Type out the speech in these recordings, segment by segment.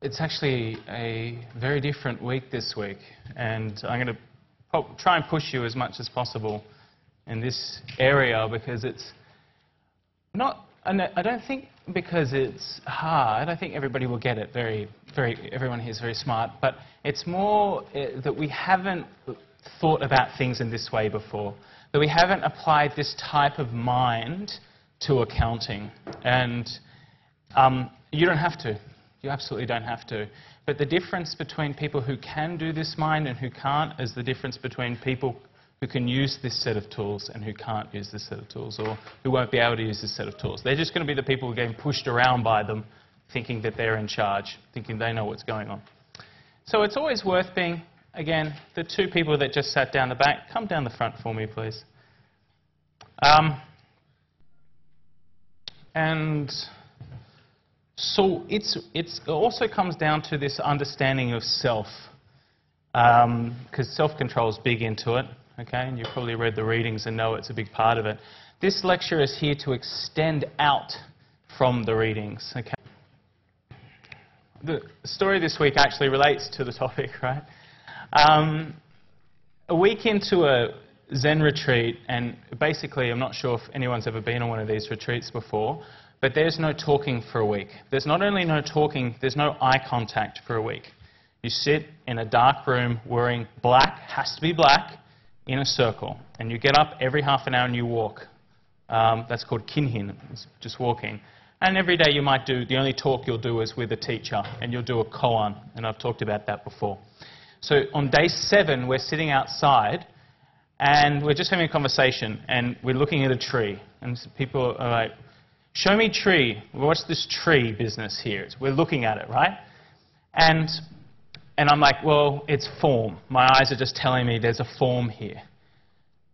It's actually a very different week this week, and I'm going to try and push you as much as possible in this area because it's not, I don't think because it's hard, I think everybody will get it, everyone here is very smart, but it's more that we haven't thought about things in this way before, that we haven't applied this type of mind to accounting, and you don't have to. You absolutely don't have to. But the difference between people who can do this mind and who can't is the difference between people who can use this set of tools and who can't use this set of tools, or who won't be able to use this set of tools. They're just going to be the people who are getting pushed around by them, thinking that they're in charge, thinking they know what's going on. So it's always worth being, again, the two people that just sat down the back, come down the front for me, please. So it also comes down to this understanding of self, because self-control is big into it, okay? And you've probably read the readings and know it's a big part of it. This lecture is here to extend out from the readings, okay? The story this week actually relates to the topic, right? A week into a Zen retreat, and basically I'm not sure if anyone's ever been on one of these retreats before, but there's no talking for a week. There's not only no talking, there's no eye contact for a week. You sit in a dark room wearing black, has to be black, in a circle. And you get up every half an hour and you walk. That's called kinhin, it's just walking. And every day you might do, the only talk you'll do is with a teacher, and you'll do a koan, and I've talked about that before. So on day 7, we're sitting outside, and we're just having a conversation, and we're looking at a tree. And people are like, show me tree. What's this tree business here? We're looking at it, right? And I'm like, well, it's form. My eyes are just telling me there's a form here.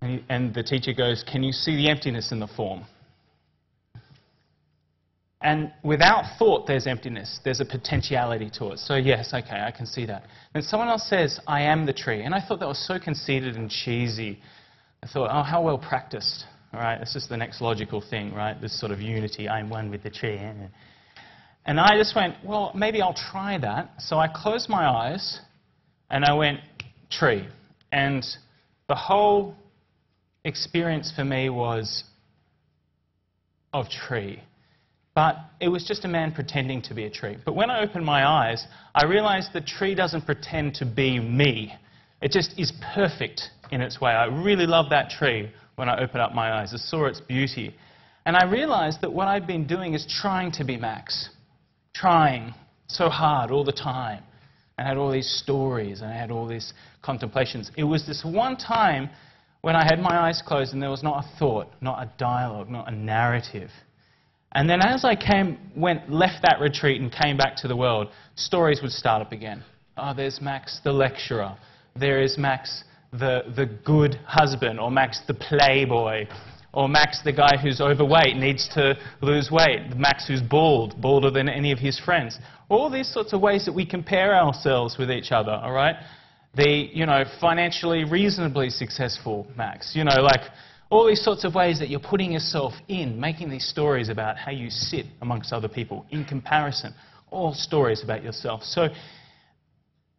And the teacher goes, can you see the emptiness in the form? And without thought, there's emptiness. There's a potentiality to it. So yes, okay, I can see that. And someone else says, I am the tree. And I thought that was so conceited and cheesy. I thought, oh, how well practiced. All right, it's just the next logical thing, right? This sort of unity, I'm one with the tree. And I just went, well, maybe I'll try that. So I closed my eyes, and I went, tree. And the whole experience for me was of tree. But it was just a man pretending to be a tree. But when I opened my eyes, I realized the tree doesn't pretend to be me. It just is perfect in its way. I really love that tree. When I opened up my eyes, I saw its beauty. And I realized that what I'd been doing is trying to be Max. Trying so hard all the time. I had all these stories, and I had all these contemplations. It was this one time when I had my eyes closed and there was not a thought, not a dialogue, not a narrative. And then as I left that retreat and came back to the world, stories would start up again. Oh, there's Max the lecturer. There is Max the good husband, or Max the playboy, or Max the guy who's overweight, needs to lose weight, Max who's bald, balder than any of his friends. All these sorts of ways that we compare ourselves with each other, all right? The, financially reasonably successful Max, like all these sorts of ways that you're putting yourself in, making these stories about how you sit amongst other people in comparison, all stories about yourself. So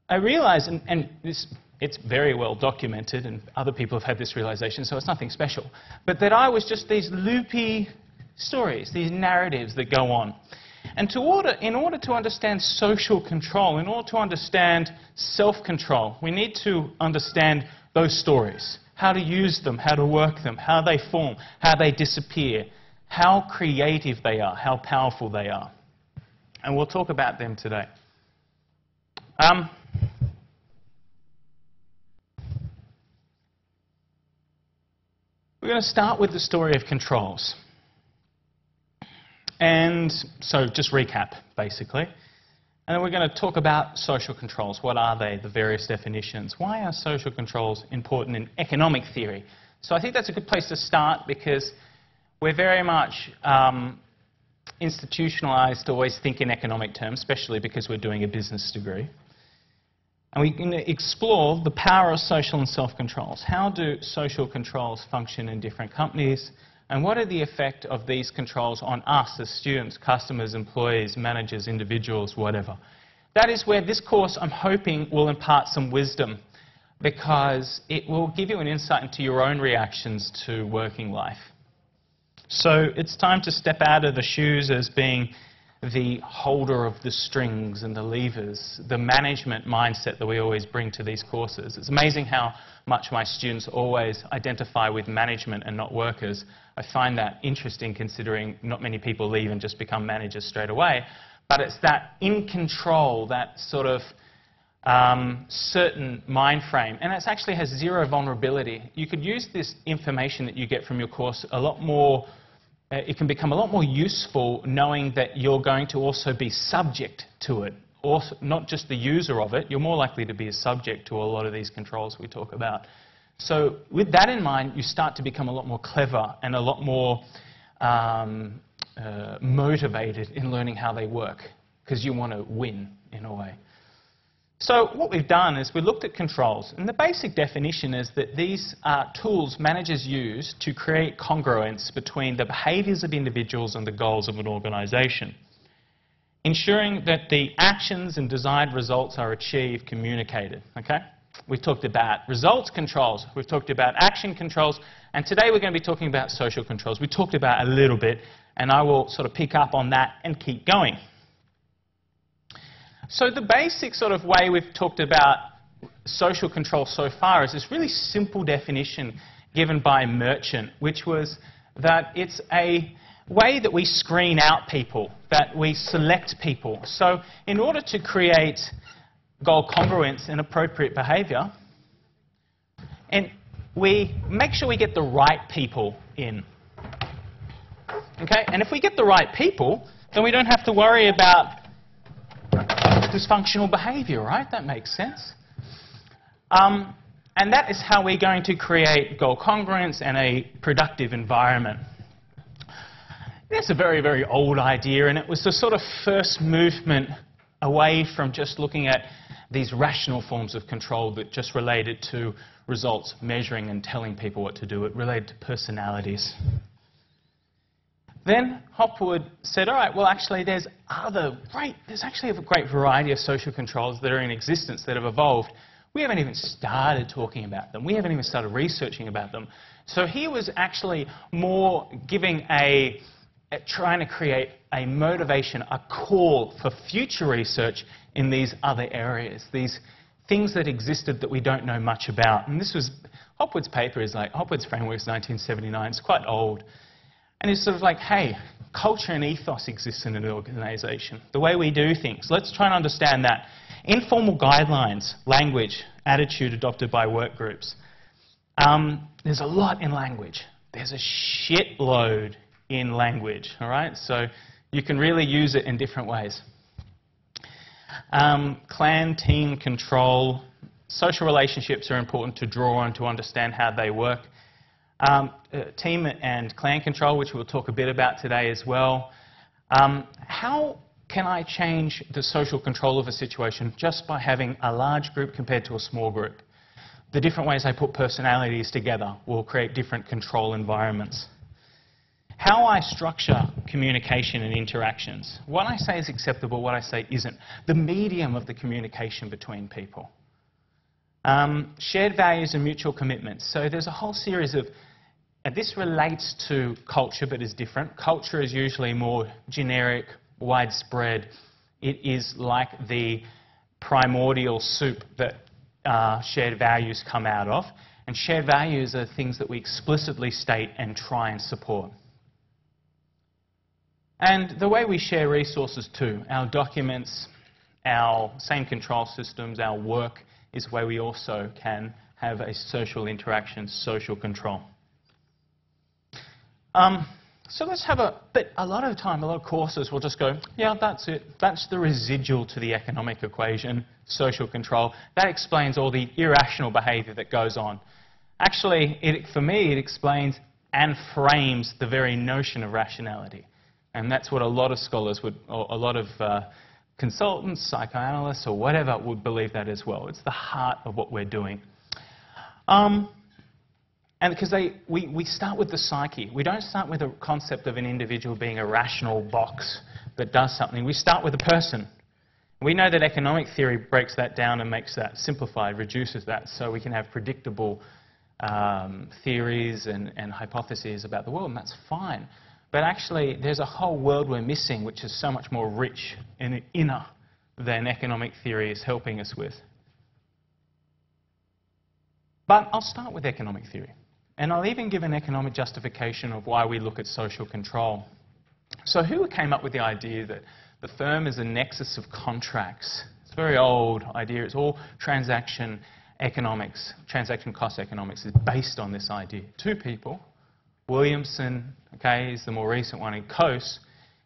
I realized, and this, it's very well documented, and other people have had this realization, so it's nothing special, but that I was just these loopy stories, these narratives that go on. And in order to understand social control, in order to understand self-control, we need to understand those stories, how to use them, how to work them, how they form, how they disappear, how creative they are, how powerful they are. And we'll talk about them today. We're going to start with the story of controls. And so just recap, basically. And then we're going to talk about social controls. What are they? The various definitions. Why are social controls important in economic theory? So I think that's a good place to start because we're very much institutionalized to always think in economic terms, especially because we're doing a business degree. And we can explore the power of social and self-controls. How do social controls function in different companies? And what are the effect of these controls on us as students, customers, employees, managers, individuals, whatever? that is where this course, I'm hoping, will impart some wisdom, because it will give you an insight into your own reactions to working life. So it's time to step out of the shoes as being the holder of the strings and the levers, the management mindset that we always bring to these courses. It's amazing how much my students always identify with management and not workers. I find that interesting, considering not many people leave and just become managers straight away. But it's that in control, that sort of certain mind frame, and it actually has zero vulnerability. You could use this information that you get from your course a lot more. It can become a lot more useful knowing that you're going to also be subject to it, also, not just the user of it. You're more likely to be a subject to a lot of these controls we talk about. So with that in mind, you start to become a lot more clever and a lot more motivated in learning how they work, because you want to win in a way. So what we've done is we looked at controls, and the basic definition is that these are tools managers use to create congruence between the behaviours of individuals and the goals of an organisation, ensuring that the actions and desired results are achieved, communicated. Okay? We talked about results controls, we've talked about action controls, and today we're going to be talking about social controls. We talked about a little bit, and I will sort of pick up on that and keep going. So the basic sort of way we've talked about social control so far is this really simple definition given by Merchant, which was that it's a way that we screen out people, that we select people. So in order to create goal congruence and appropriate behaviour, and we make sure we get the right people in. Okay? And if we get the right people, then we don't have to worry about dysfunctional behaviour, right? That makes sense. And that is how we're going to create goal congruence and a productive environment. That's a very, very old idea, and it was the sort of first movement away from just looking at these rational forms of control that just related to results, measuring and telling people what to do. It related to personalities. Then Hopwood said, all right, well, actually, there's actually a great variety of social controls that are in existence that have evolved. We haven't even started talking about them. We haven't even started researching about them. So he was actually more giving trying to create a motivation, a call for future research in these other areas, these things that existed that we don't know much about. And this was, Hopwood's paper is like, Hopwood's framework is 1979. It's quite old. And it's sort of like, hey, culture and ethos exists in an organisation. The way we do things. Let's try and understand that. Informal guidelines, language, attitude adopted by work groups. There's a lot in language. There's a shitload in language, all right? So you can really use it in different ways. Clan, team, control. Social relationships are important to draw on to understand how they work. Team and clan control, which we'll talk a bit about today as well. How can I change the social control of a situation just by having a large group compared to a small group? The different ways I put personalities together will create different control environments. How I structure communication and interactions. What I say is acceptable, what I say isn't. The medium of the communication between people. Shared values and mutual commitments. So there's a whole series of, and this relates to culture but is different. Culture is usually more generic, widespread. It is like the primordial soup that shared values come out of. And shared values are things that we explicitly state and try and support. And the way we share resources too, our documents, our same control systems, our work, is where we also can have a social interaction, social control. So let's have a lot of time, a lot of courses will just go, yeah, that's it. That's the residual to the economic equation, social control. That explains all the irrational behaviour that goes on. Actually, for me, it explains and frames the very notion of rationality. And that's what a lot of scholars would, or a lot of consultants, psychoanalysts, or whatever would believe that as well. It's the heart of what we're doing. And because we start with the psyche. We don't start with a concept of an individual being a rational box that does something. We start with a person. We know that economic theory breaks that down and makes that simplified, reduces that, so we can have predictable theories and hypotheses about the world, and that's fine. But actually, there's a whole world we're missing, which is so much more rich and inner than economic theory is helping us with. But I'll start with economic theory. And I'll even give an economic justification of why we look at social control. So who came up with the idea that the firm is a nexus of contracts? It's a very old idea. It's all transaction economics. Transaction cost economics is based on this idea. Two people. Williamson, okay, is the more recent one, and Coase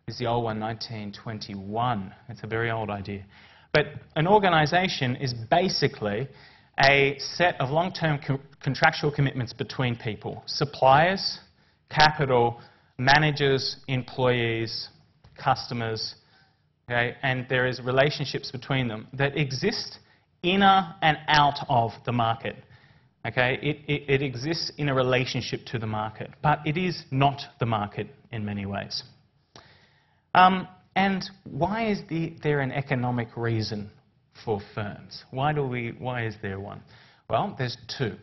is the old one, 1921. It's a very old idea. But an organisation is basically a set of long-term contractual commitments between people. Suppliers, capital, managers, employees, customers, okay, and there is relationships between them that exist inner and out of the market. Okay, it exists in a relationship to the market, but it is not the market in many ways. And why is there an economic reason for firms? Why is there one? Well, there's two.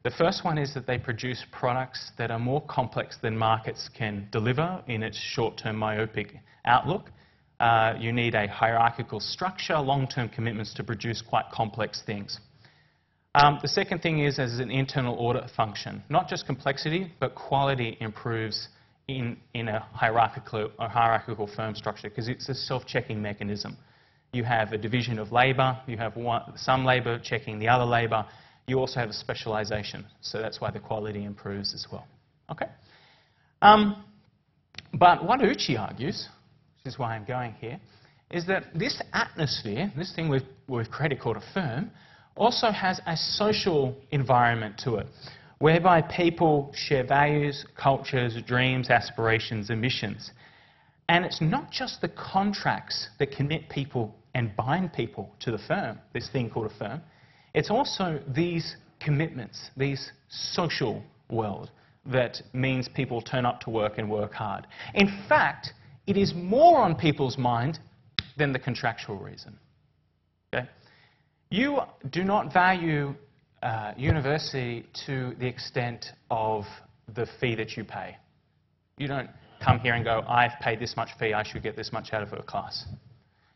The first one is that they produce products that are more complex than markets can deliver in its short-term myopic outlook. You need a hierarchical structure, long-term commitments to produce quite complex things. The second thing is as an internal audit function. Not just complexity, but quality improves in a hierarchical firm structure because it's a self-checking mechanism. You have a division of labour, you have some labour checking the other labour, you also have a specialisation, so that's why the quality improves as well. Okay? But what Uchi argues, which is why I'm going here, is that this atmosphere, this thing we've created called a firm, also has a social environment to it, whereby people share values, cultures, dreams, aspirations, ambitions. And it's not just the contracts that commit people and bind people to the firm, this thing called a firm. It's also these commitments, these social world, that means people turn up to work and work hard. In fact, it is more on people's mind than the contractual reason. Okay? You do not value university to the extent of the fee that you pay. You don't come here and go, I've paid this much fee, I should get this much out of a class.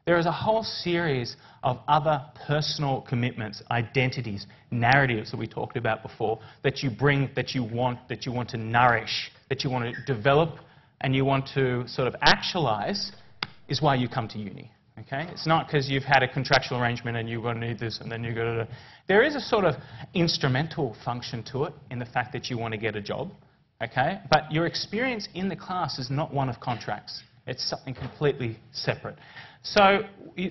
There is a whole series of other personal commitments, identities, narratives that we talked about before that you bring, that you want to nourish, that you want to develop and you want to sort of actualize is why you come to uni. Okay? It's not because you've had a contractual arrangement and you're going to need this and then you've got to... There is a sort of instrumental function to it in the fact that you want to get a job. Okay? But your experience in the class is not one of contracts. It's something completely separate. So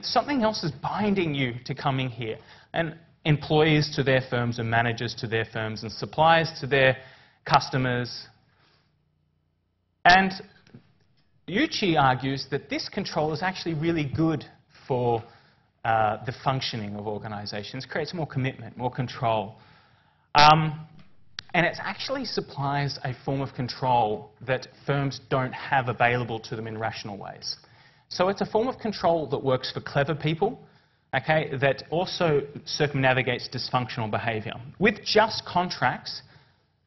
something else is binding you to coming here. And employees to their firms and managers to their firms and suppliers to their customers. And Uchi argues that this control is actually really good for the functioning of organizations, creates more commitment, more control. And it actually supplies a form of control that firms don't have available to them in rational ways. So it's a form of control that works for clever people, okay, that also circumnavigates dysfunctional behaviour. With just contracts,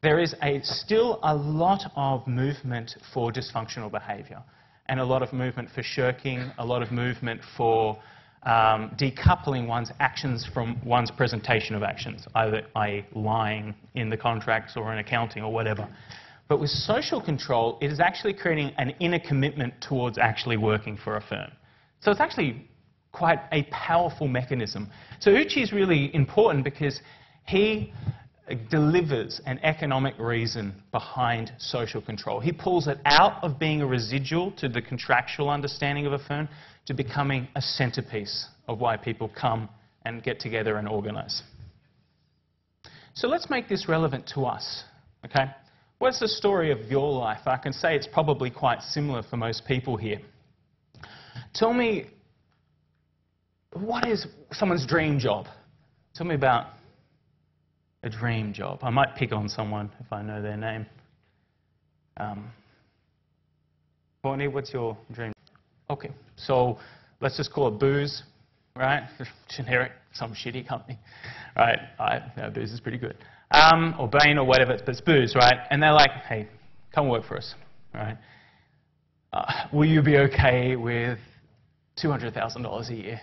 there is still a lot of movement for dysfunctional behaviour and a lot of movement for shirking, a lot of movement for decoupling one's actions from one's presentation of actions, either lying in the contracts or in accounting or whatever. But with social control, it is actually creating an inner commitment towards actually working for a firm. So it's actually quite a powerful mechanism. So Uchi is really important because he delivers an economic reason behind social control. He pulls it out of being a residual to the contractual understanding of a firm to becoming a centerpiece of why people come and get together and organize. So let's make this relevant to us, okay? What's the story of your life? I can say it's probably quite similar for most people here. Tell me, what is someone's dream job? Tell me about a dream job. I might pick on someone if I know their name. Courtney, what's your dream? Okay, so let's just call it booze. right? Generic, some shitty company, right? Booze is pretty good. Or Bain or whatever, but it's booze, right? And they're like, hey, come work for us, right? Will you be okay with $200,000 a year?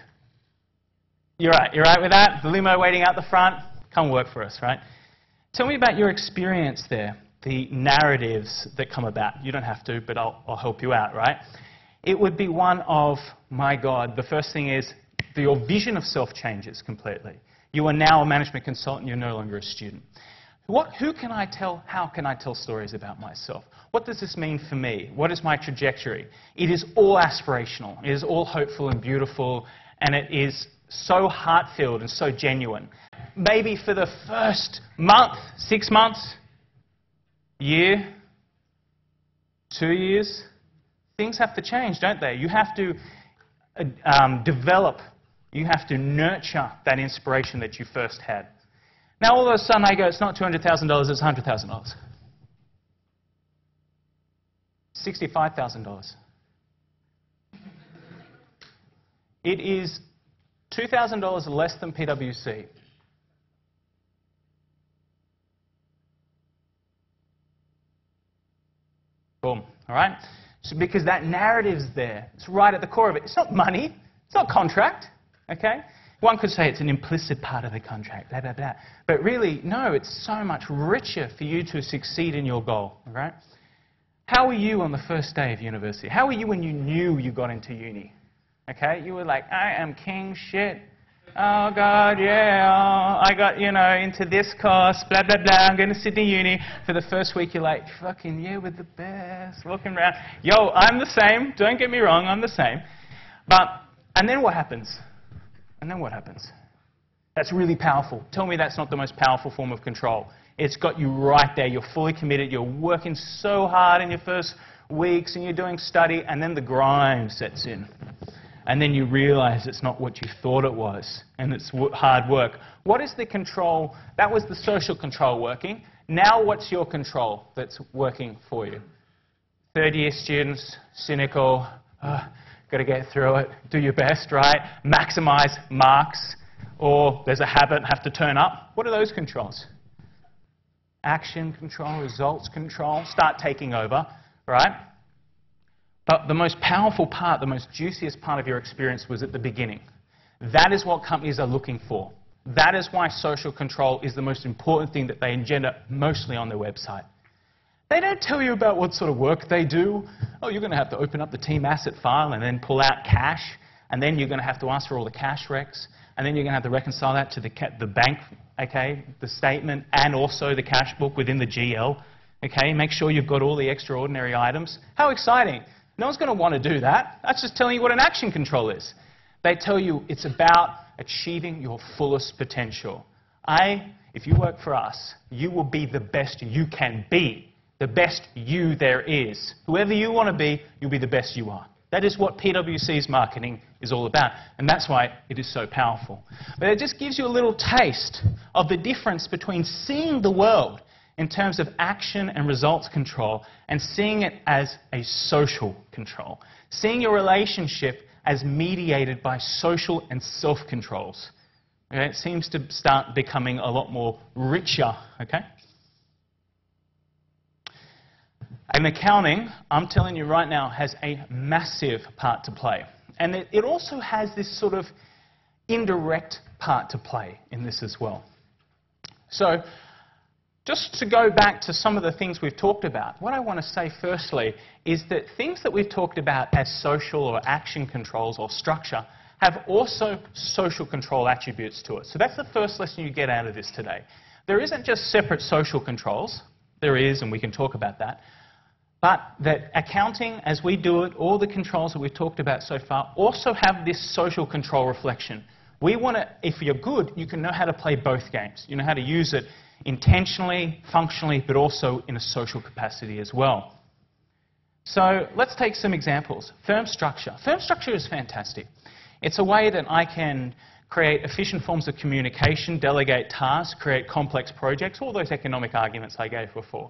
You're right with that? The limo waiting out the front, come work for us, right? Tell me about your experience there, the narratives that come about. You don't have to, but I'll help you out, right? It would be one of, my God, the first thing is your vision of self changes completely. You are now a management consultant, you're no longer a student. Who can I tell, how can I tell stories about myself? What does this mean for me? What is my trajectory? It is all aspirational. It is all hopeful and beautiful, and it is so heart-filled and so genuine. Maybe for the first month, 6 months, year, 2 years, things have to change, don't they? You have to develop, you have to nurture that inspiration that you first had. Now all of a sudden I go, it's not $200,000, it's $100,000. $65,000. It is $2,000 less than PwC. Boom, all right? So because that narrative's there, it's right at the core of it. It's not money, it's not contract, okay? One could say it's an implicit part of the contract, blah, blah, blah. But really, no, it's so much richer for you to succeed in your goal, all right? How were you on the first day of university? How were you when you knew you got into uni? Okay, you were like, I am king shit. Oh, God, yeah, oh, I got, into this course, blah, blah, blah, I'm going to Sydney Uni. For the first week, you're like, fucking, yeah, we're the best, walking around. Yo, I'm the same, don't get me wrong, I'm the same. And then what happens? And then what happens? That's really powerful. Tell me that's not the most powerful form of control. It's got you right there, you're fully committed, you're working so hard in your first weeks, and you're doing study, and then the grind sets in. And then you realize it's not what you thought it was, and it's hard work. What is the control? That was the social control working. Now what's your control that's working for you? Third-year students, cynical, got to get through it, do your best, right? Maximize marks, or there's a habit, have to turn up. What are those controls? Action control, results control, start taking over, right? But the most powerful part, the most juiciest part of your experience was at the beginning. That is what companies are looking for. That is why social control is the most important thing that they engender mostly on their website. They don't tell you about what sort of work they do. Oh, you're going to have to open up the team asset file and then pull out cash, and then you're going to have to ask for all the cash recs, and then you're going to have to reconcile that to the bank, okay, the statement, and also the cash book within the GL. Okay, make sure you've got all the extraordinary items. How exciting. No one's going to want to do that. That's just telling you what an action control is. They tell you it's about achieving your fullest potential. If you work for us, you will be the best you can be, the best you there is. Whoever you want to be, you'll be the best you are. That is what PwC's marketing is all about, and that's why it is so powerful. But it just gives you a little taste of the difference between seeing the world in terms of action and results control and seeing it as a social control. Seeing your relationship as mediated by social and self-controls. Okay? It seems to start becoming a lot more richer, okay? And accounting, I'm telling you right now, has a massive part to play. And it also has this sort of indirect part to play in this as well. So, just to go back to some of the things we've talked about, what I want to say firstly is that things that we've talked about as social or action controls or structure have also social control attributes to it. So that's the first lesson you get out of this today. There isn't just separate social controls. There is, and we can talk about that. But that accounting, as we do it, all the controls that we've talked about so far, also have this social control reflection. We want to, if you're good, you can know how to play both games. You know how to use it intentionally, functionally, but also in a social capacity as well. So let's take some examples. Firm structure. Firm structure is fantastic. It's a way that I can create efficient forms of communication, delegate tasks, create complex projects, all those economic arguments I gave before.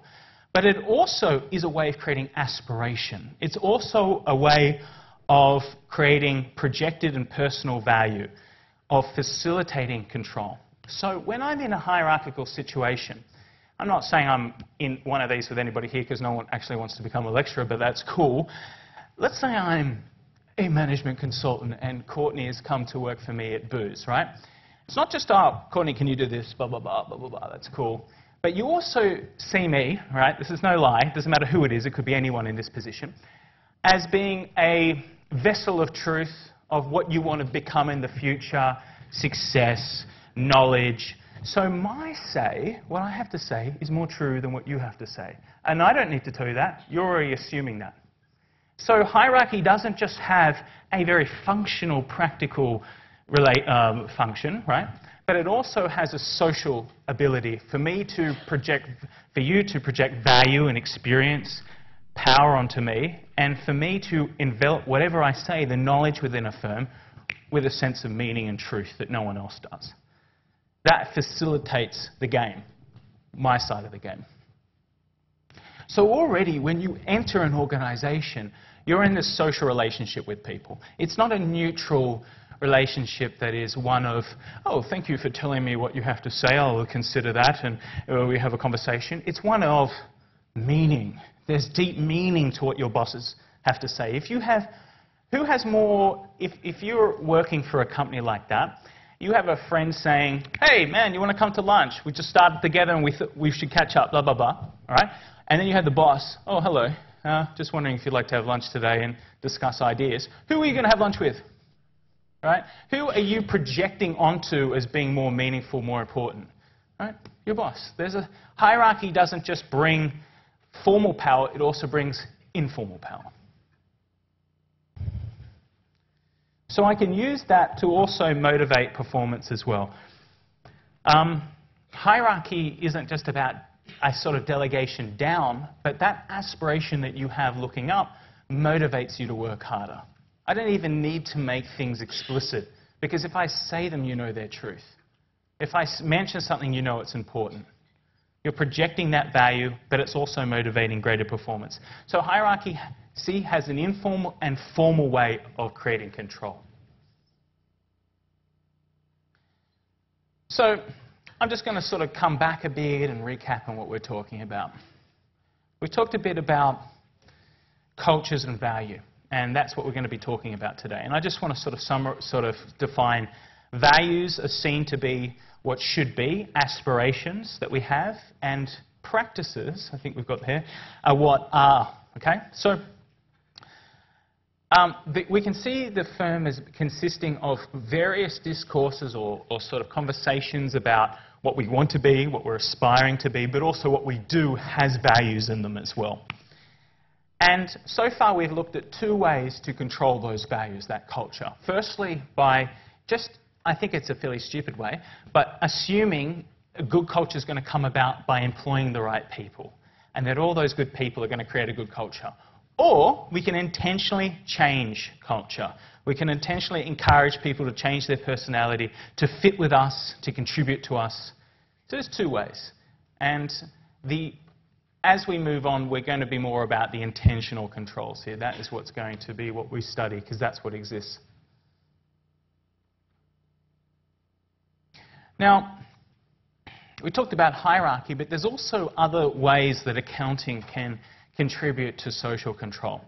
But it also is a way of creating aspiration. It's also a way of creating projected and personal value. of facilitating control. So when I'm in a hierarchical situation, I'm not saying I'm in one of these with anybody here because no one actually wants to become a lecturer, but that's cool. Let's say I'm a management consultant and Courtney has come to work for me at Booz, right? It's not just, oh, Courtney, can you do this, blah, blah, blah, blah, blah, blah, that's cool. But you also see me, right, this is no lie, it doesn't matter who it is, it could be anyone in this position, as being a vessel of truth of what you want to become in the future, success, knowledge. So my say, what I have to say, is more true than what you have to say. And I don't need to tell you that, you're already assuming that. So hierarchy doesn't just have a very functional, practical function, right? But it also has a social ability for me to project, for you to project value and experience, power onto me, and for me to envelop whatever I say, the knowledge within a firm, with a sense of meaning and truth that no one else does. That facilitates the game, my side of the game. So already when you enter an organization, you're in this social relationship with people. It's not a neutral relationship that is one of, oh, thank you for telling me what you have to say, I'll consider that, and we have a conversation. It's one of meaning. There's deep meaning to what your bosses have to say. If you have, who has more, if you're working for a company like that, you have a friend saying, hey, man, you want to come to lunch? We just started together and we should catch up, blah, blah, blah, all right? And then you have the boss, oh, hello, just wondering if you'd like to have lunch today and discuss ideas. Who are you going to have lunch with? Right? Who are you projecting onto as being more meaningful, more important? Right? Your boss. There's a hierarchy doesn't just bring formal power, it also brings informal power. So I can use that to also motivate performance as well. Hierarchy isn't just about a sort of delegation down, but that aspiration that you have looking up motivates you to work harder. I don't even need to make things explicit, because if I say them, you know they're truth. If I mention something, you know it's important. You're projecting that value, but it's also motivating greater performance. So hierarchy, see, has an informal and formal way of creating control. So I'm just going to sort of come back a bit and recap on what we're talking about. We talked a bit about cultures and value. And that's what we're going to be talking about today. And I just want to sort of define values are seen to be what should be, aspirations that we have, and practices, I think we've got here, are what are. Okay? So we can see the firm as consisting of various discourses or sort of conversations about what we want to be, what we're aspiring to be, but also what we do has values in them as well. And so far we've looked at two ways to control those values, that culture. Firstly, by just, I think it's a fairly stupid way, but assuming a good culture is going to come about by employing the right people, and that all those good people are going to create a good culture. Or we can intentionally change culture. We can intentionally encourage people to change their personality, to fit with us, to contribute to us. So there's two ways. And as we move on, we're going to be more about the intentional controls here. That is what's going to be what we study, because that's what exists. Now, we talked about hierarchy, but there's also other ways that accounting can contribute to social control.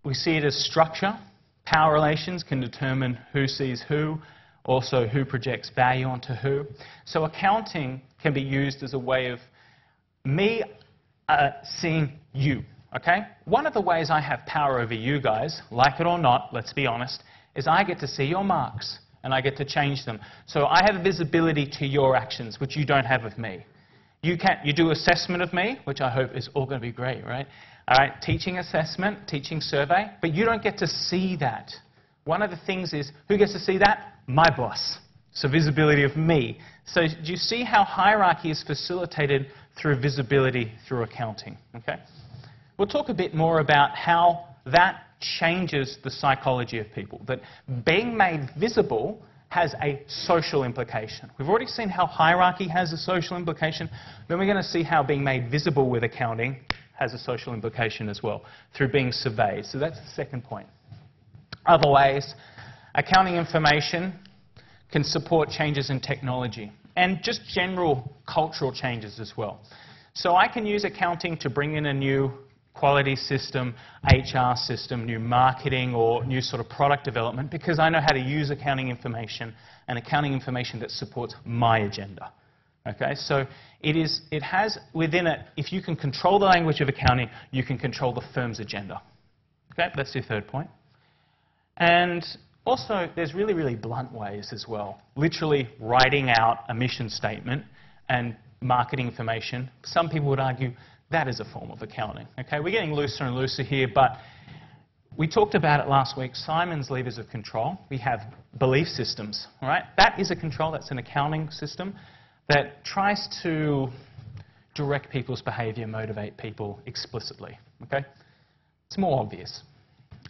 We see it as structure. Power relations can determine who sees who, also who projects value onto who. So accounting can be used as a way of me seeing you, okay? One of the ways I have power over you guys, like it or not, let's be honest, is I get to see your marks and I get to change them. So I have visibility to your actions, which you don't have of me. You do assessment of me, which I hope is all going to be great, right? All right, teaching assessment, teaching survey, but you don't get to see that. One of the things is, who gets to see that? My boss. So visibility of me. So do you see how hierarchy is facilitated through visibility through accounting? Okay? We'll talk a bit more about how that changes the psychology of people. That being made visible has a social implication. We've already seen how hierarchy has a social implication. Then we're going to see how being made visible with accounting has a social implication as well, through being surveyed. So that's the second point. Other ways, Accounting information can support changes in technology and just general cultural changes as well. So I can use accounting to bring in a new quality system, HR system, new marketing or new sort of product development because I know how to use accounting information and accounting information that supports my agenda. Okay, so it has within it, if you can control the language of accounting, you can control the firm's agenda. Okay, that's your third point. And also, there's really, really blunt ways as well. Literally writing out a mission statement and marketing information. Some people would argue that is a form of accounting. Okay, we're getting looser and looser here, but we talked about it last week. Simon's levers of control. We have belief systems. All right, that is a control. That's an accounting system that tries to direct people's behaviour, motivate people explicitly. Okay, it's more obvious.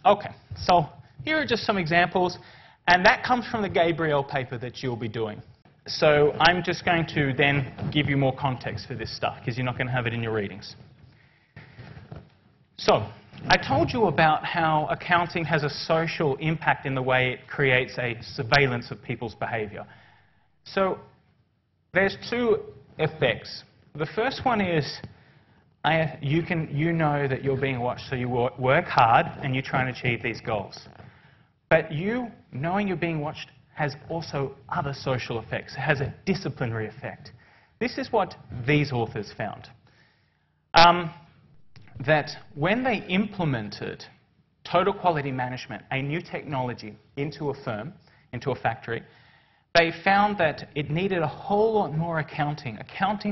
Okay, so here are just some examples, and that comes from the Gabriel paper that you'll be doing. So I'm just going to then give you more context for this stuff, because you're not going to have it in your readings. So I told you about how accounting has a social impact in the way it creates a surveillance of people's behaviour. So there's two effects. The first one is you know that you're being watched, so you work hard and you try and achieve these goals. But you, knowing you're being watched, has also other social effects. It has a disciplinary effect. This is what these authors found. That when they implemented total quality management, a new technology, into a firm, into a factory, they found that it needed a whole lot more accounting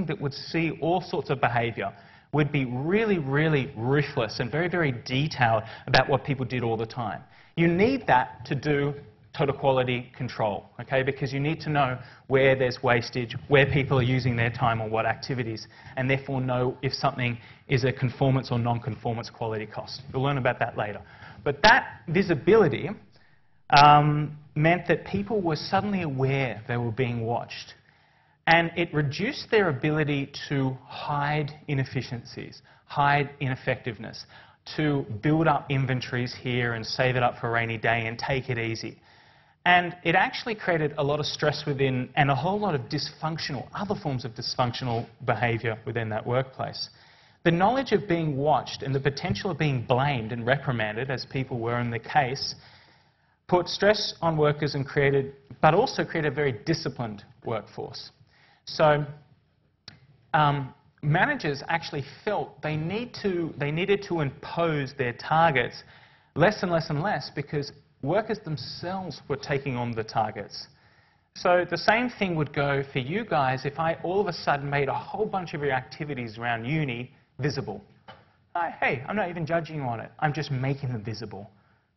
that would see all sorts of behaviour, would be really, really ruthless and very, very detailed about what people did all the time. You need that to do total quality control, okay? Because you need to know where there's wastage, where people are using their time on what activities, and therefore know if something is a conformance or non-conformance quality cost. You'll learn about that later. But that visibility meant that people were suddenly aware they were being watched. And it reduced their ability to hide inefficiencies, hide ineffectiveness, to build up inventories here and save it up for a rainy day and take it easy. And it actually created a lot of stress within and a whole lot of dysfunctional, other forms of dysfunctional behaviour within that workplace. The knowledge of being watched and the potential of being blamed and reprimanded, as people were in the case, put stress on workers and but also created a very disciplined workforce. So managers actually felt they needed to impose their targets less and less and less because workers themselves were taking on the targets. So the same thing would go for you guys if I all of a sudden made a whole bunch of your activities around uni visible. Hey, I'm not even judging you on it. I'm just making them visible.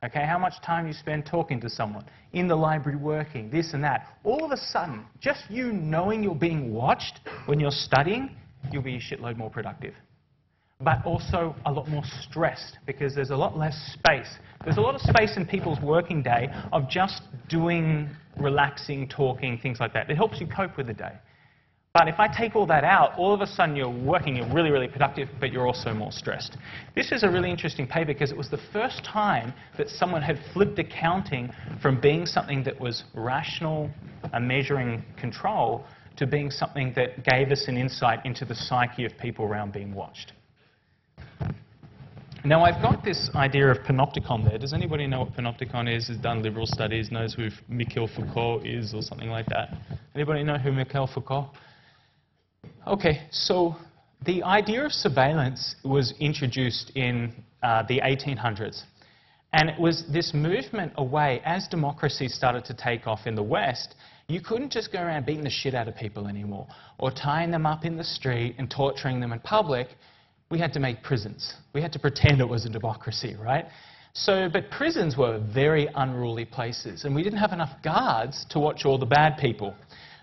Okay, how much time you spend talking to someone, in the library working, this and that. All of a sudden, just you knowing you're being watched when you're studying, you'll be a shitload more productive. But also a lot more stressed because there's a lot less space. There's a lot of space in people's working day of just doing, relaxing, talking, things like that. It helps you cope with the day. But if I take all that out, all of a sudden you're working, you're really, really productive, but you're also more stressed. This is a really interesting paper because it was the first time that someone had flipped accounting from being something that was rational, a measuring control, to being something that gave us an insight into the psyche of people around being watched. Now, I've got this idea of panopticon there. Does anybody know what panopticon is? Has done liberal studies, knows who Michel Foucault is, or something like that? Anybody know who Michel Foucault? Okay, so the idea of surveillance was introduced in the 1800s. And it was this movement away, as democracy started to take off in the West, you couldn't just go around beating the shit out of people anymore, or tying them up in the street and torturing them in public. We had to make prisons. We had to pretend it was a democracy, right? But prisons were very unruly places, and we didn't have enough guards to watch all the bad people.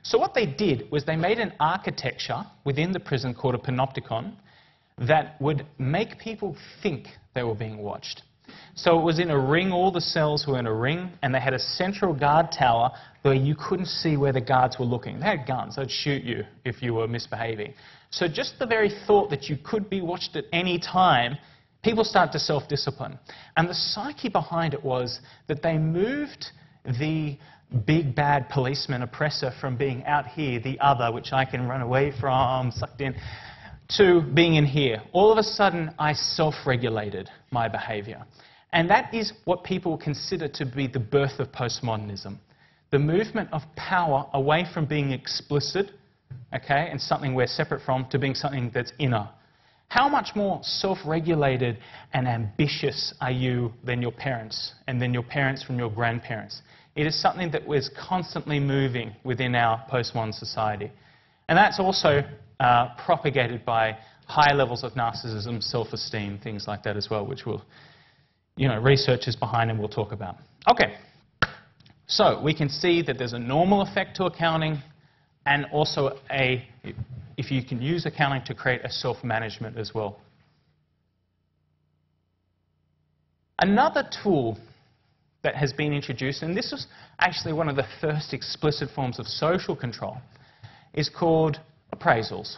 So what they did was they made an architecture within the prison called a panopticon that would make people think they were being watched. So it was in a ring, all the cells were in a ring, and they had a central guard tower where you couldn't see where the guards were looking. They had guns, they'd shoot you if you were misbehaving. So just the very thought that you could be watched at any time, people started to self-discipline. And the psyche behind it was that they moved the big bad policeman oppressor from being out here, the other, which I can run away from, sucked in, to being in here. All of a sudden, I self-regulated my behavior. And that is what people consider to be the birth of postmodernism. The movement of power away from being explicit, okay, and something we're separate from, to being something that's inner. How much more self-regulated and ambitious are you than your parents, and then your parents from your grandparents? It is something that was constantly moving within our postmodern society. And that's also propagated by high levels of narcissism, self-esteem, things like that as well, which will, researchers behind them will talk about. Okay, so we can see that there's a normal effect to accounting, and also if you can use accounting to create a self-management as well. Another tool that has been introduced, and this was actually one of the first explicit forms of social control, is called appraisals.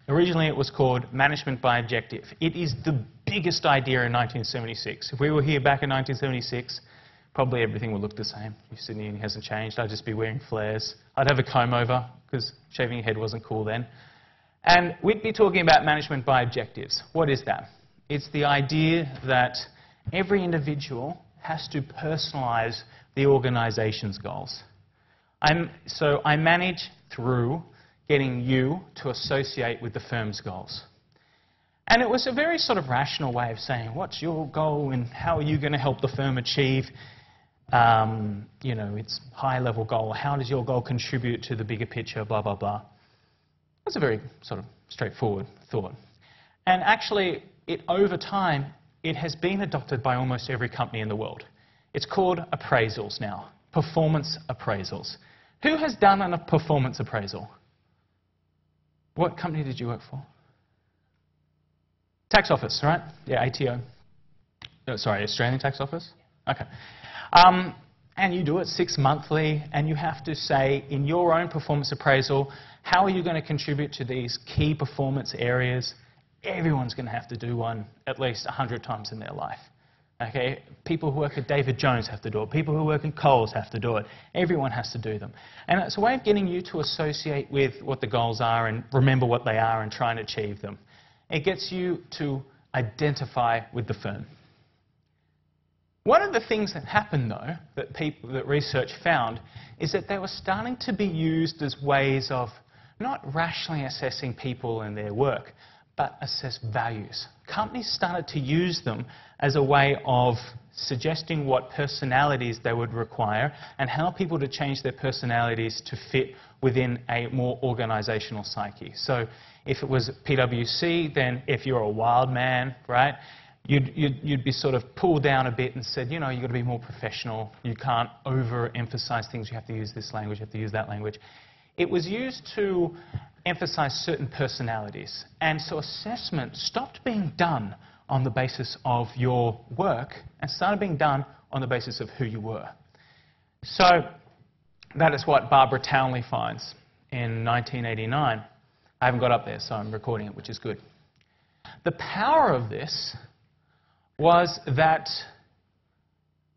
Originally it was called management by objective. It is the biggest idea in 1976. If we were here back in 1976, probably everything would look the same. If Sydney hasn't changed, I'd just be wearing flares. I'd have a comb over, because shaving your head wasn't cool then. And we'd be talking about management by objectives. What is that? It's the idea that every individual has to personalize the organization's goals. So I manage through getting you to associate with the firm's goals. And it was a very sort of rational way of saying, what's your goal and how are you going to help the firm achieve its high-level goal? How does your goal contribute to the bigger picture, blah, blah, blah. That's a very sort of straightforward thought. And actually, over time, it has been adopted by almost every company in the world. It's called appraisals now, performance appraisals. Who has done a performance appraisal? What company did you work for? Tax office, right? Yeah, ATO. Oh, sorry, Australian Tax Office? Okay. And you do it 6 monthly, and you have to say in your own performance appraisal, how are you going to contribute to these key performance areas? Everyone's going to have to do one at least 100 times in their life. Okay? People who work at David Jones have to do it. People who work in Coles have to do it. Everyone has to do them. And it's a way of getting you to associate with what the goals are and remember what they are and try and achieve them. It gets you to identify with the firm. One of the things that happened, though, that research found, is that they were starting to be used as ways of not rationally assessing people and their work, but assess values. Companies started to use them as a way of suggesting what personalities they would require and how people to change their personalities to fit within a more organizational psyche. So if it was PwC, then if you're a wild man, right, you'd be sort of pulled down a bit and said, you've got to be more professional. You can't overemphasize things. You have to use this language. You have to use that language. It was used to emphasize certain personalities. And so assessment stopped being done on the basis of your work and started being done on the basis of who you were. So that is what Barbara Townley finds in 1989. I haven't got up there, so I'm recording it, which is good. The power of this was that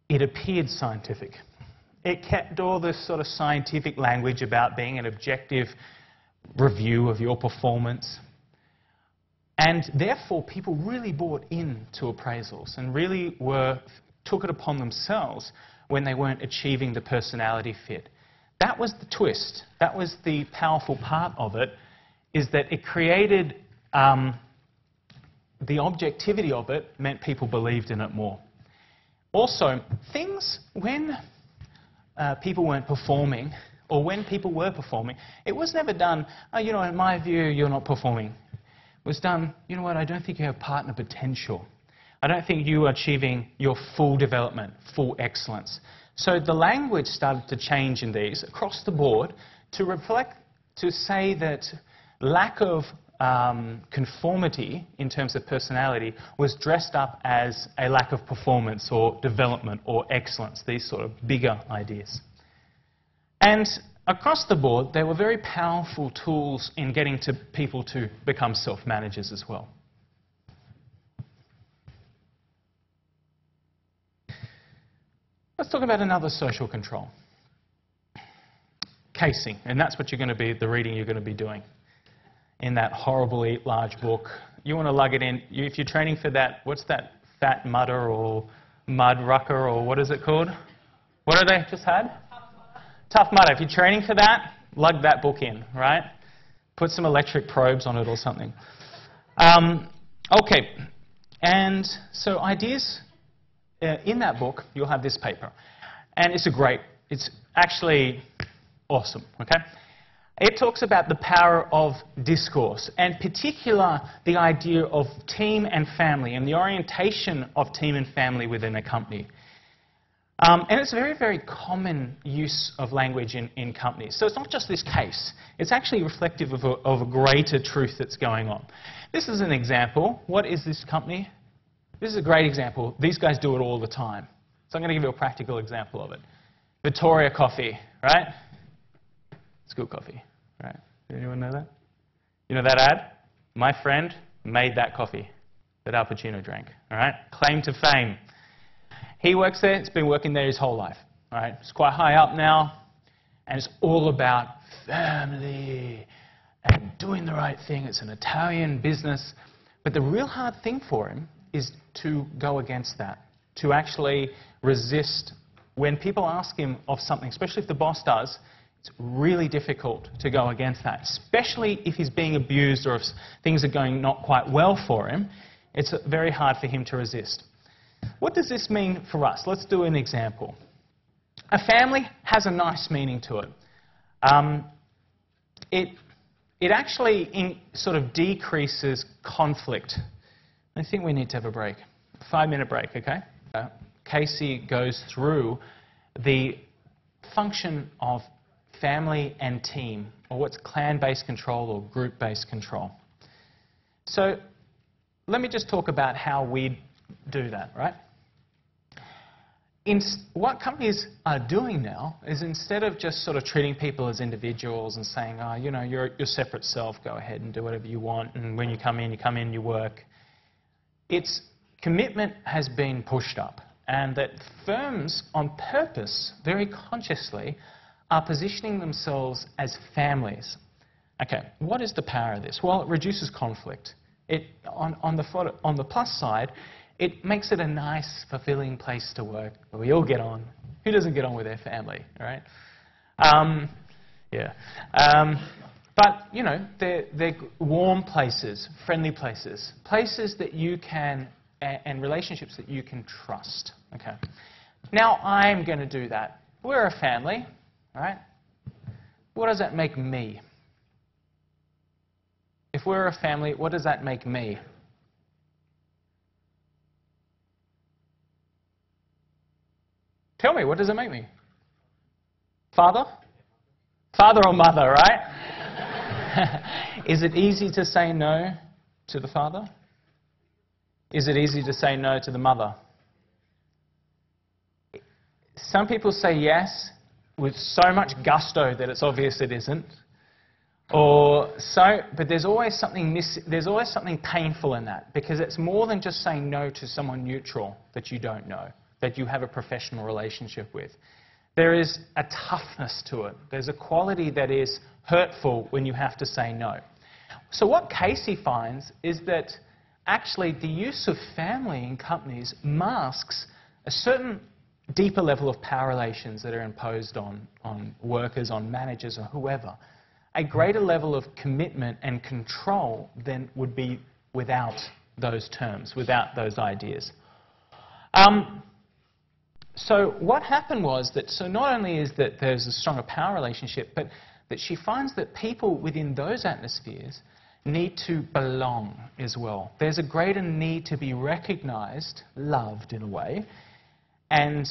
it appeared scientific. It kept all this sort of scientific language about being an objective review of your performance. And therefore, people really bought into appraisals and really took it upon themselves when they weren't achieving the personality fit. That was the twist. That was the powerful part of it, is that it created the objectivity of it meant people believed in it more. Also, things when people weren't performing, or when people were performing, it was never done, in my view, you're not performing. It was done, I don't think you have partner potential. I don't think you are achieving your full development, full excellence. So the language started to change in these across the board to reflect, to say that lack of conformity in terms of personality was dressed up as a lack of performance or development or excellence, these sort of bigger ideas. And across the board, they were very powerful tools in getting to people to become self-managers as well. Let's talk about another social control. Casing, and that's what you're going to be, the reading you're going to be doing in that horrible Eat Large book. You want to lug it in. If you're training for that, what's that fat mudder or mud rucker or what is it called? What have they just had? Tough Mudder. If you're training for that, lug that book in, right? Put some electric probes on it or something. Okay, and so ideas in that book, you'll have this paper. And it's actually awesome, okay? It talks about the power of discourse, and particular the idea of team and family and the orientation of team and family within a company. And it's a very, very common use of language in companies. So it's not just this case. It's actually reflective of a greater truth that's going on. This is an example. What is this company? This is a great example. These guys do it all the time. So I'm going to give you a practical example of it. Victoria Coffee, right? It's good coffee, right? Anyone know that? You know that ad? My friend made that coffee that Al Pacino drank, all right? Claim to fame. He works there. It's been working there his whole life, all right? It's quite high up now, and it's all about family and doing the right thing. It's an Italian business. But the real hard thing for him is to go against that, to actually resist. When people ask him of something, especially if the boss does, it's really difficult to go against that, especially if he's being abused or if things are going not quite well for him. It's very hard for him to resist. What does this mean for us? Let's do an example. A family has a nice meaning to it. It actually sort of decreases conflict. I think we need to have a break. 5-minute break, okay? Casey goes through the function of family and team, or what's clan-based control or group-based control. So let me just talk about how we do that, right? What companies are doing now is instead of just sort of treating people as individuals and saying, oh, you know, you're your separate self, go ahead and do whatever you want, and when you come in, you work. Its commitment has been pushed up, and that firms on purpose, very consciously, are positioning themselves as families. Okay, what is the power of this? Well, it reduces conflict. On the plus side, it makes it a nice, fulfilling place to work where we all get on. Who doesn't get on with their family, right? Yeah. But, you know, they're warm places, friendly places, places that you can, and relationships that you can trust. Okay. Now, I'm going to do that. We're a family, all right? What does that make me? If we're a family, what does that make me? Tell me, what does it make me? Father? Father or mother, right? Is it easy to say no to the father? Is it easy to say no to the mother? Some people say yes with so much gusto that it's obvious it isn't. But there's always something there's always something painful in that, because it's more than just saying no to someone neutral that you don't know, that you have a professional relationship with. There is a toughness to it. There's a quality that is hurtful when you have to say no. So what Casey finds is that actually the use of family in companies masks a certain deeper level of power relations that are imposed on workers, on managers, or whoever. A greater level of commitment and control than would be without those terms, without those ideas. So what happened was that, so not only is that there's a stronger power relationship, but that she finds that people within those atmospheres need to belong as well. There's a greater need to be recognized, loved in a way, and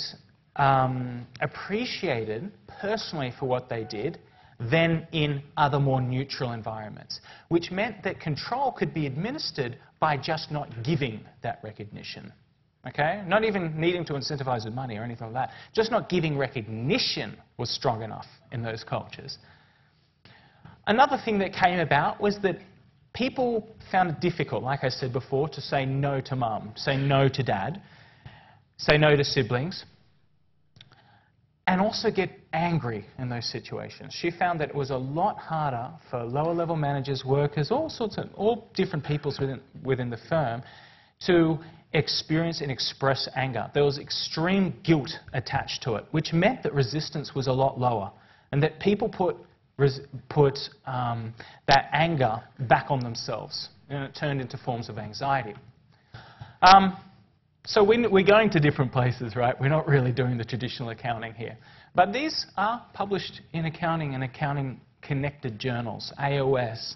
appreciated personally for what they did than in other more neutral environments, which meant that control could be administered by just not giving that recognition. Okay? Not even needing to incentivize with money or anything like that. Just not giving recognition was strong enough in those cultures. Another thing that came about was that people found it difficult, like I said before, to say no to mum, say no to dad, say no to siblings. and also get angry in those situations. She found that it was a lot harder for lower level managers, workers, all different peoples within the firm to experience and express anger. There was extreme guilt attached to it, which meant that resistance was a lot lower, and that people put that anger back on themselves, and it turned into forms of anxiety. So we're going to different places, right? We're not really doing the traditional accounting here. But these are published in accounting and accounting-connected journals, AOS,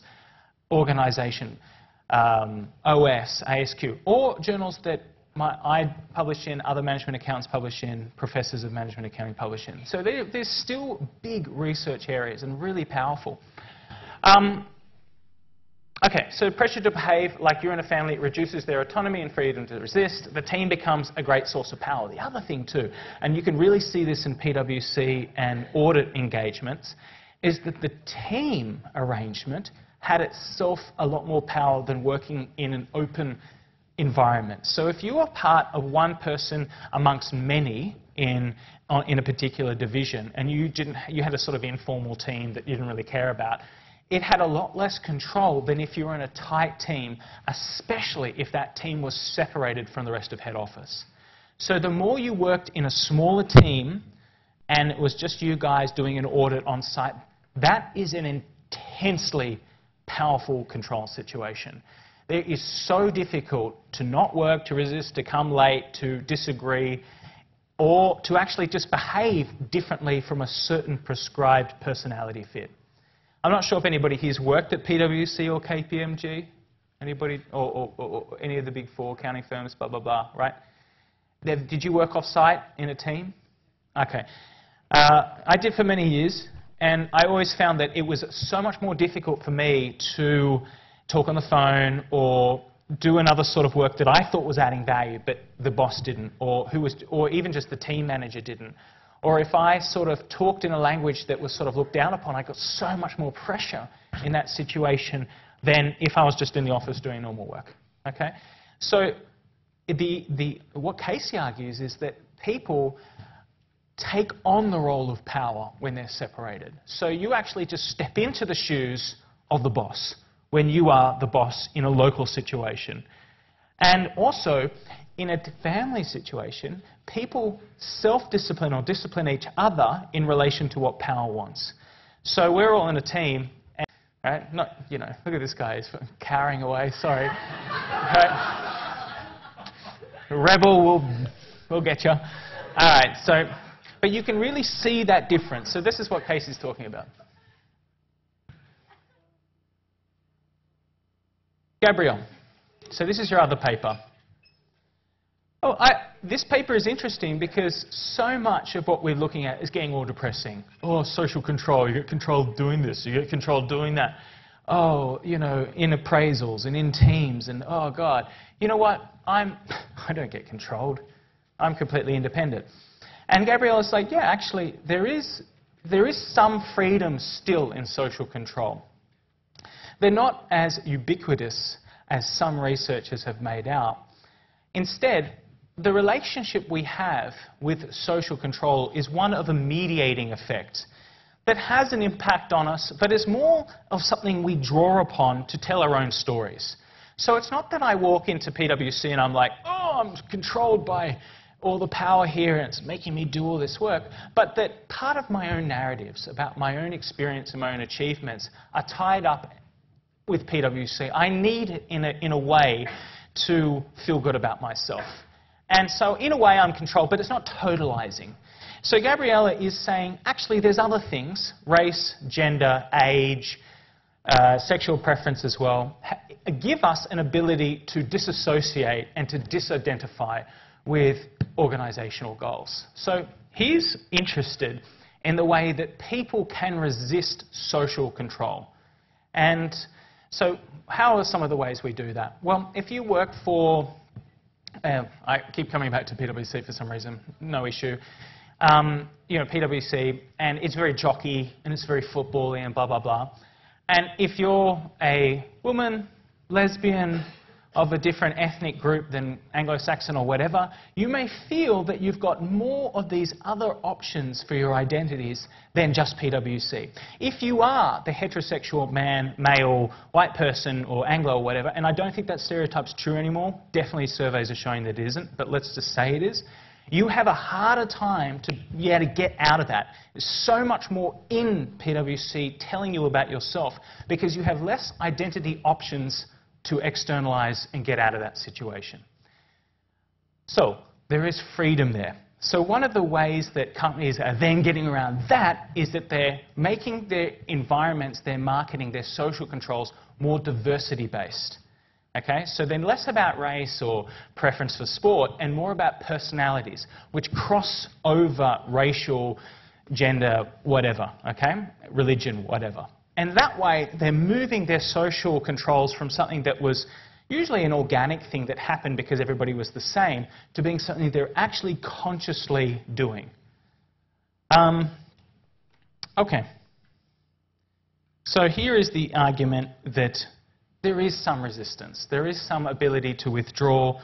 Organisation, OS, ASQ, or journals that I publish in, other management accountants publish in, professors of management accounting publish in. So there's still big research areas and really powerful. Okay, so pressure to behave like you're in a family, it reduces their autonomy and freedom to resist. The team becomes a great source of power. The other thing too, and you can really see this in PwC and audit engagements, is that the team arrangement had itself a lot more power than working in an open environment. So if you were part of one person amongst many in a particular division, and you had a sort of informal team that you didn't really care about, it had a lot less control than if you were in a tight team, especially if that team was separated from the rest of head office. So the more you worked in a smaller team and it was just you guys doing an audit on site, that is an intensely powerful control situation. It is so difficult to not work, to resist, to come late, to disagree, or to actually just behave differently from a certain prescribed personality fit. I'm not sure if anybody here's worked at PwC or KPMG. Anybody? Or any of the big four accounting firms, blah, blah, blah, right? Did you work off-site in a team? Okay. I did for many years, and I always found that it was so much more difficult for me to talk on the phone or do another sort of work that I thought was adding value, but the boss didn't, or even just the team manager didn't. Or if I sort of talked in a language that was sort of looked down upon, I got so much more pressure in that situation than if I was just in the office doing normal work. Okay? So what Casey argues is that people take on the role of power when they're separated. So you actually just step into the shoes of the boss when you are the boss in a local situation. And also, in a family situation, people self-discipline or discipline each other in relation to what power wants. So we're all in a team, and, right? Not, you know, look at this guy, he's cowering away, sorry. Right? Rebel will get you. All right, so, but you can really see that difference. So this is what Casey's talking about. Gabrielle, so this is your other paper. Oh, this paper is interesting because so much of what we're looking at is getting all depressing. Oh, social control, you get control doing this, you get control doing that. Oh, you know, in appraisals and in teams and oh God. You know what? I don't get controlled. I'm completely independent. And Gabrielle is like, yeah, actually, there is some freedom still in social control. They're not as ubiquitous as some researchers have made out. Instead, the relationship we have with social control is one of a mediating effect that has an impact on us, but is more of something we draw upon to tell our own stories. So it's not that I walk into PwC and I'm like, oh, I'm controlled by all the power here and it's making me do all this work, but that part of my own narratives about my own experience and my own achievements are tied up with PwC. I need it in a way to feel good about myself. And so in a way I'm controlled, but it's not totalizing. So Gabriella is saying, actually there's other things, race, gender, age, sexual preference as well, give us an ability to disassociate and to disidentify with organizational goals. So he's interested in the way that people can resist social control. And so how are some of the ways we do that? Well, if you work for, I keep coming back to PwC for some reason, no issue. You know, PwC, and it's very jockey, and it's very football-y, and blah, blah, blah. And if you're a woman, lesbian, of a different ethnic group than Anglo-Saxon or whatever, you may feel that you've got more of these other options for your identities than just PwC. If you are the heterosexual man, male, white person, or Anglo or whatever, and I don't think that stereotype's true anymore, definitely surveys are showing that it isn't, but let's just say it is, you have a harder time to be able to get out of that. There's so much more in PwC telling you about yourself because you have less identity options to externalize and get out of that situation. So there is freedom there. So one of the ways that companies are then getting around that is that they're making their environments, their marketing, their social controls more diversity-based. Okay? So then less about race or preference for sport and more about personalities, which cross over racial, gender, whatever, okay? Religion, whatever. And that way, they're moving their social controls from something that was usually an organic thing that happened because everybody was the same to being something they're actually consciously doing. Okay. So here is the argument that there is some resistance. There is some ability to withdraw.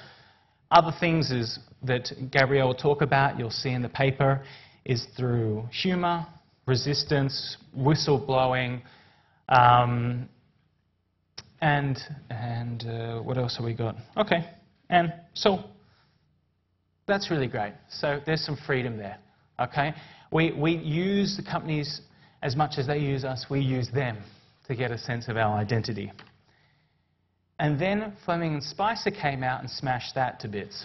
Other things is that Gabrielle will talk about, you'll see in the paper, is through humour, resistance, whistleblowing, and what else have we got? Okay, and so that's really great. So there's some freedom there. Okay, we use the companies as much as they use us. We use them to get a sense of our identity. And then Fleming and Spicer came out and smashed that to bits.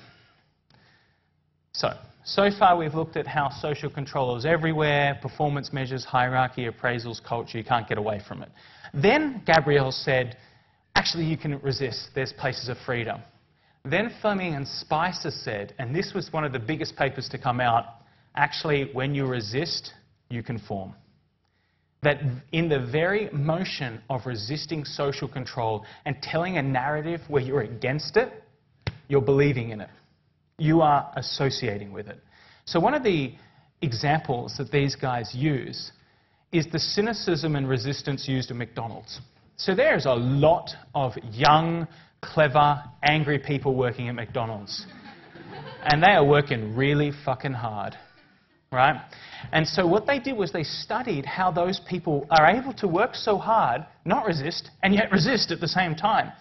So far we've looked at how social control is everywhere, performance measures, hierarchy, appraisals, culture, you can't get away from it. Then Gabrielle said, actually you can resist, there's places of freedom. Then Fleming and Spicer said, and this was one of the biggest papers to come out, actually when you resist, you conform. That in the very motion of resisting social control and telling a narrative where you're against it, you're believing in it. You are associating with it. So one of the examples that these guys use is the cynicism and resistance used at McDonald's. So there's a lot of young, clever, angry people working at McDonald's. And they are working really fucking hard, right? And so what they did was they studied how those people are able to work so hard, not resist, and yet resist at the same time.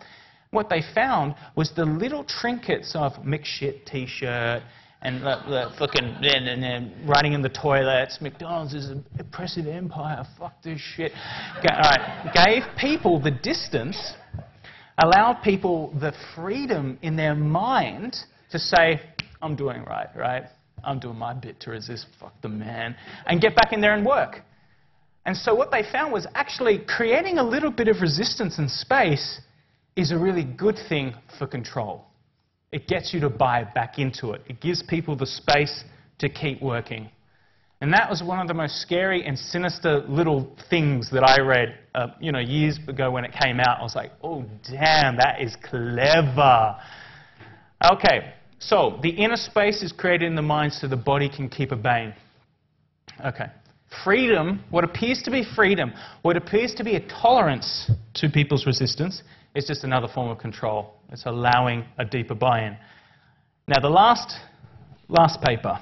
What they found was the little trinkets of McShit t-shirt and the fucking and running in the toilets. McDonald's is an oppressive empire. Fuck this shit. Gave people the distance, allowed people the freedom in their mind to say, I'm doing right? I'm doing my bit to resist. Fuck the man, and get back in there and work. And so what they found was actually creating a little bit of resistance and space is a really good thing for control. It gets you to buy back into it. It gives people the space to keep working. And that was one of the most scary and sinister little things that I read years ago when it came out. I was like, oh, damn, that is clever. Okay, so the inner space is created in the mind so the body can keep obeying. Okay. Freedom, what appears to be freedom, what appears to be a tolerance to people's resistance, is just another form of control. It's allowing a deeper buy-in. Now, the last paper.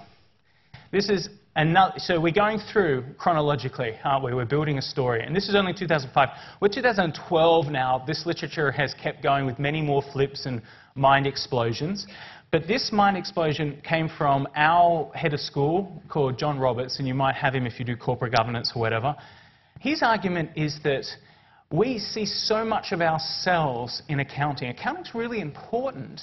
This is another. So we're going through chronologically, aren't we? We're building a story, and this is only 2005. We're 2012 now. This literature has kept going with many more flips and mind explosions. But this mind explosion came from our head of school called John Roberts, and you might have him if you do corporate governance or whatever. His argument is that we see so much of ourselves in accounting. Accounting's really important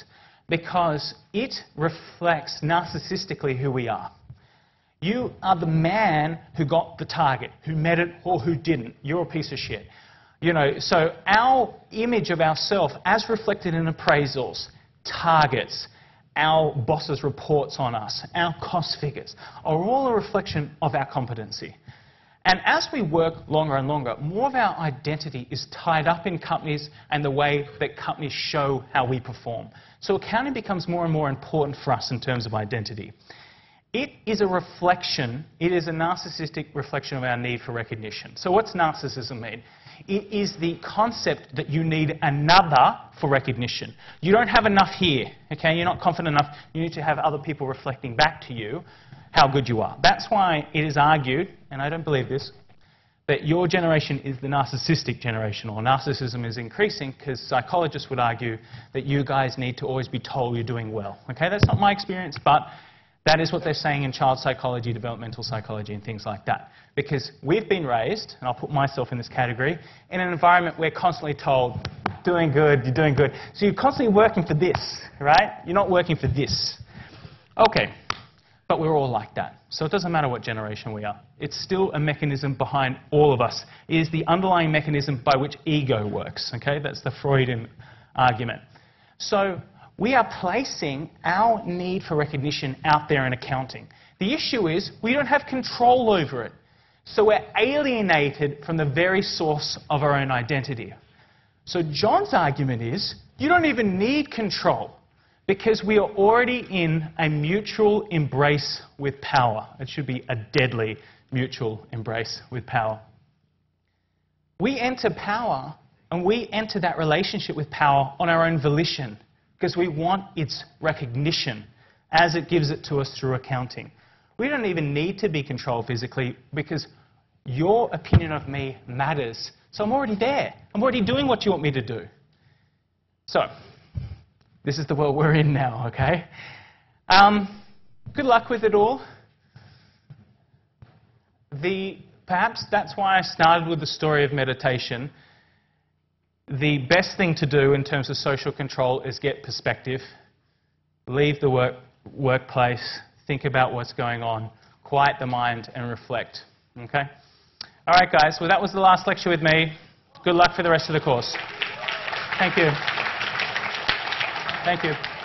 because it reflects narcissistically who we are. You are the man who got the target, who met it or who didn't. You're a piece of shit. So our image of ourselves, as reflected in appraisals, targets, our boss's reports on us, our cost figures, are all a reflection of our competency. And as we work longer and longer, more of our identity is tied up in companies and the way that companies show how we perform. So accounting becomes more and more important for us in terms of identity. It is a reflection, it is a narcissistic reflection of our need for recognition. So what's narcissism mean? It is the concept that you need another for recognition. You don't have enough here, okay? You're not confident enough. You need to have other people reflecting back to you how good you are. That's why it is argued, and I don't believe this, that your generation is the narcissistic generation, or narcissism is increasing, because psychologists would argue that you guys need to always be told you're doing well. Okay, that's not my experience, but that is what they're saying in child psychology, developmental psychology, and things like that. Because we've been raised, and I'll put myself in this category, in an environment where we're constantly told, doing good, you're doing good. So you're constantly working for this, right? You're not working for this. Okay, but we're all like that. So it doesn't matter what generation we are. It's still a mechanism behind all of us. It is the underlying mechanism by which ego works, okay? That's the Freudian argument. So we are placing our need for recognition out there in accounting. The issue is we don't have control over it. So we're alienated from the very source of our own identity. So John's argument is you don't even need control because we are already in a mutual embrace with power. It should be a deadly mutual embrace with power. We enter power and we enter that relationship with power on our own volition, because we want its recognition as it gives it to us through accounting. We don't even need to be controlled physically because your opinion of me matters. So I'm already there. I'm already doing what you want me to do. So this is the world we're in now, okay? Good luck with it all. Perhaps that's why I started with the story of meditation. The best thing to do in terms of social control is get perspective. Leave the workplace, think about what's going on, quiet the mind and reflect. Okay? All right, guys. Well, that was the last lecture with me. Good luck for the rest of the course. Thank you. Thank you.